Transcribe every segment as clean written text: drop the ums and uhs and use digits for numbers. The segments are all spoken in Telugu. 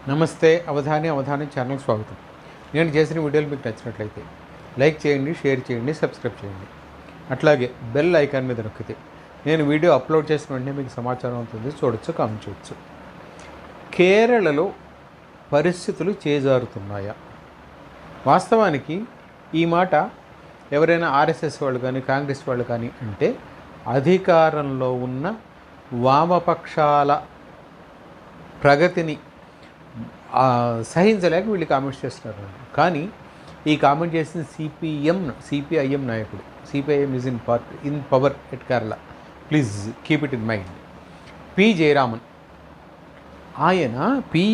నమస్తే అవధాని ఛానల్ స్వాగతం. నేను చేసిన వీడియోలు మీకు నచ్చినట్లయితే లైక్ చేయండి, షేర్ చేయండి, సబ్స్క్రైబ్ చేయండి. అట్లాగే బెల్ ఐకాన్ మీద నొక్కితే నేను వీడియో అప్లోడ్ చేసిన వెంటనే మీకు సమాచారం అవుతుంది, చూడొచ్చు, కామెంట్ చేయొచ్చు. కేరళలో పరిస్థితులు చేజారుతున్నాయా? వాస్తవానికి ఈ మాట ఎవరైనా ఆర్ఎస్ఎస్ వాళ్ళు కానీ కాంగ్రెస్ వాళ్ళు కానీ అంటే అధికారంలో ఉన్న వామపక్షాల ప్రగతిని సహించలేక వీళ్ళు కామెంట్స్ చేస్తున్నారు. కానీ ఈ కామెంట్ చేసిన సిపిఐఎం నాయకుడు. CPIM is in power at Kerala, please keep it in mind. P Jayaraman, ఆయన P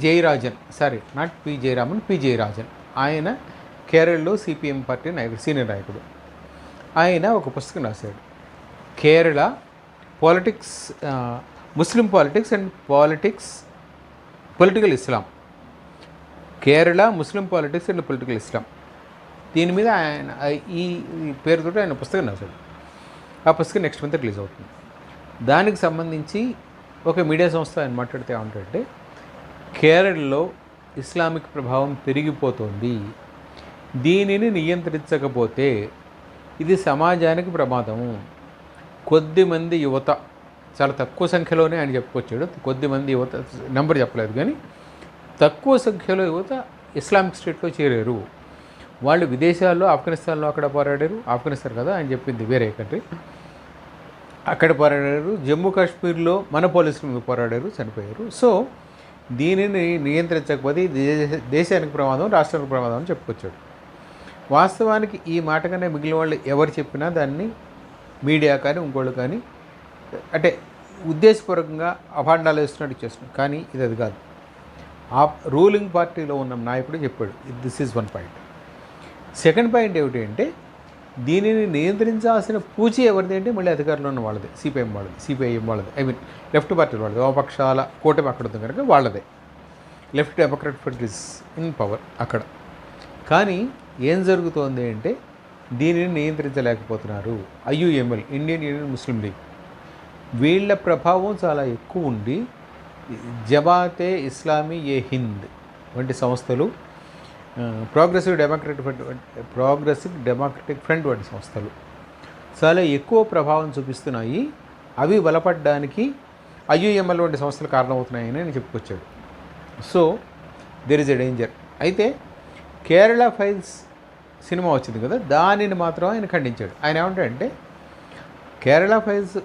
Jayarajan, sorry not P Jayaraman, P Jayarajan. ఆయన కేరళలో సిపిఎం పార్టీ నాయకుడు, సీనియర్ నాయకుడు. ఆయన ఒక పుస్తకం రాశాడు, Kerala politics, Muslim politics and political Islam. Kerala Muslim politics and political Islam. దీని మీద ఆయన ఈ పేరుతో ఆయన పుస్తకం రాశాడు. ఆ పుస్తకం నెక్స్ట్ మంత్ రిలీజ్ అవుతుంది. దానికి సంబంధించి ఒక మీడియా సంస్థ ఆయన మాట్లాడితే ఏమంటే, కేరళలో ఇస్లామిక్ ప్రభావం పెరిగిపోతుంది, దీనిని నియంత్రించకపోతే ఇది సమాజానికి ప్రమాదం. కొద్దిమంది యువత, చాలా తక్కువ సంఖ్యలోనే ఆయన చెప్పుకొచ్చాడు, కొద్దిమంది యువత, నెంబర్ చెప్పలేదు కానీ తక్కువ సంఖ్యలో యువత ఇస్లామిక్ స్టేట్లో చేరారు. వాళ్ళు విదేశాల్లో, ఆఫ్ఘనిస్తాన్లో అక్కడ పోరాడారు. ఆఫ్ఘనిస్తాన్ కదా ఆయన చెప్పింది, వేరే కంట్రీ, అక్కడ పోరాడారు. జమ్మూ కాశ్మీర్లో మన పోలీసులు పోరాడారు, చనిపోయారు. సో దీనిని నియంత్రించకపోతే దేశానికి ప్రమాదం, రాష్ట్రానికి ప్రమాదం అని చెప్పుకొచ్చాడు. వాస్తవానికి ఈ మాట కన్నా మిగిలిన వాళ్ళు ఎవరు చెప్పినా దాన్ని మీడియా కానీ ఇంకోళ్ళు కానీ అంటే ఉద్దేశపూర్వకంగా అభాండాలు వేస్తున్నట్టు చేస్తున్నాడు. కానీ ఇది అది కాదు. ఆ రూలింగ్ పార్టీలో ఉన్న నాయకుడు చెప్పాడు. This is one point. Second point ఏమిటి అంటే, దీనిని నియంత్రించాల్సిన పూచి ఎవరిది అంటే మళ్ళీ అధికారంలో ఉన్న వాళ్ళదే, సిపిఐఎం వాళ్ళది, ఐ మీన్ లెఫ్ట్ పార్టీ వాళ్ళది. వామపక్షాల కూటమి అక్కడ ఉంది కనుక వాళ్ళదే. Left democratic front is in power అక్కడ. కానీ ఏం జరుగుతోంది అంటే, దీనిని నియంత్రించలేకపోతున్నారు. ఐయుఎంఎల్, ఇండియన్ యూనియన్ ముస్లిం లీగ్, వీళ్ళ ప్రభావం చాలా ఎక్కువ ఉండి జమాతే ఇస్లామీ ఏ హింద్ వంటి సంస్థలు, ప్రోగ్రెసివ్ డెమోక్రటిక్ ఫ్రంట్ వంటి సంస్థలు చాలా ఎక్కువ ప్రభావం చూపిస్తున్నాయి. అవి బలపడడానికి ఐయుఎంఎల్ వంటి సంస్థలు కారణమవుతున్నాయని నేను చెప్పుకొచ్చాడు. So there is a danger. అయితే కేరళ ఫైల్స్ సినిమా వచ్చింది కదా, దానిని మాత్రం ఆయన ఖండించాడు. ఆయన ఏమంటాడంటే, కేరళ ఫైల్స్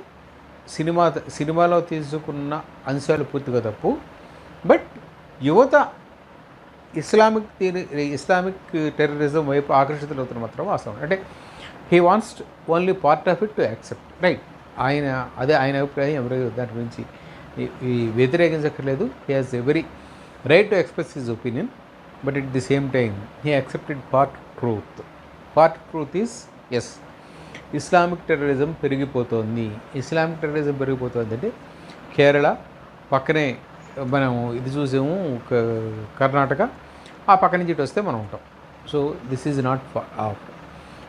సినిమాలో తీసుకున్న అంశాలు పూర్తిగా తప్పు, బట్ యువత ఇస్లామిక్ టెర్రరిజం వైపు ఆకర్షితులవుతున్న మాత్రం వాస్తవం. అంటే he wants only part of it to accept, right. ఆయన అభిప్రాయం, ఎవరి దాని గురించి వ్యతిరేకించక్కర్లేదు. He has every right to express his opinion, but at the same time he accepted part truth is yes, Islamic terrorism పెరిగిపోతుంది. అంటే కేరళ పక్కనే మనం ఇది చూసాము, కర్ణాటక, ఆ పక్క నుంచి ఇటు వస్తే మనం ఉంటాం. So this is not of.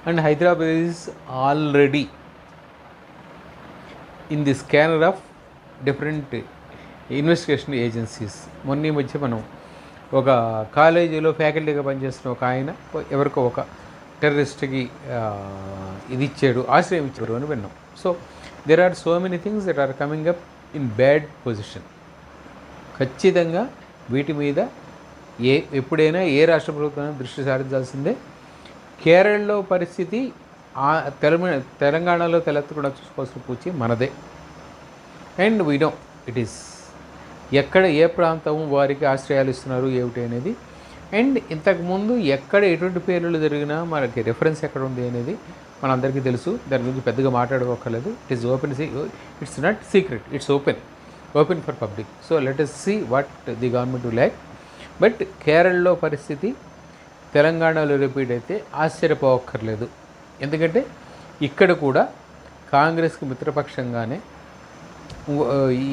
And Hyderabad is already in the scanner of different investigation agencies. మొన్న ఈ మధ్య మనం ఒక కాలేజీలో ఫ్యాకల్టీగా పనిచేస్తున్న ఒక ఆయన ఎవరికో ఒక టెర్రరిస్ట్కి ఇది ఇచ్చాడు, ఆశ్రయం ఇచ్చాడు అని విన్నాం. So there are so many things that are coming up in bad position. ఖచ్చితంగా వీటి మీద ఎప్పుడైనా ఏ రాష్ట్ర ప్రభుత్వం దృష్టి సారించాల్సిందే. కేరళలో పరిస్థితి తెలంగాణలో తలెత్తకుండా చూసుకోవాల్సిన పూచి మనదే. And we know it is ఎక్కడ ఏ ప్రాంతం వారికి ఆశ్రయాలు ఇస్తున్నారు ఏమిటి అనేది. అండ్ ఇంతకుముందు ఎక్కడ ఎటువంటి పేర్లు జరిగినా మనకి రెఫరెన్స్ ఎక్కడ ఉంది అనేది మనందరికీ తెలుసు. దాని గురించి పెద్దగా మాట్లాడుకోకర్లేదు. It is open, it's not secret, it's open for public. So let us see what the government will like. But కేరళలో పరిస్థితి తెలంగాణలో రిపీట్ అయితే ఆశ్చర్యపోవక్కర్లేదు. ఎందుకంటే ఇక్కడ కూడా కాంగ్రెస్కి మిత్రపక్షంగానే ఈ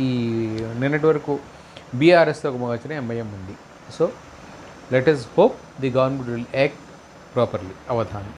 నిన్నటి వరకు బీఆర్ఎస్తో ఒక వచ్చిన ఎంఐఎం ఉంది. So let us hope the government will act properly. Avadhani.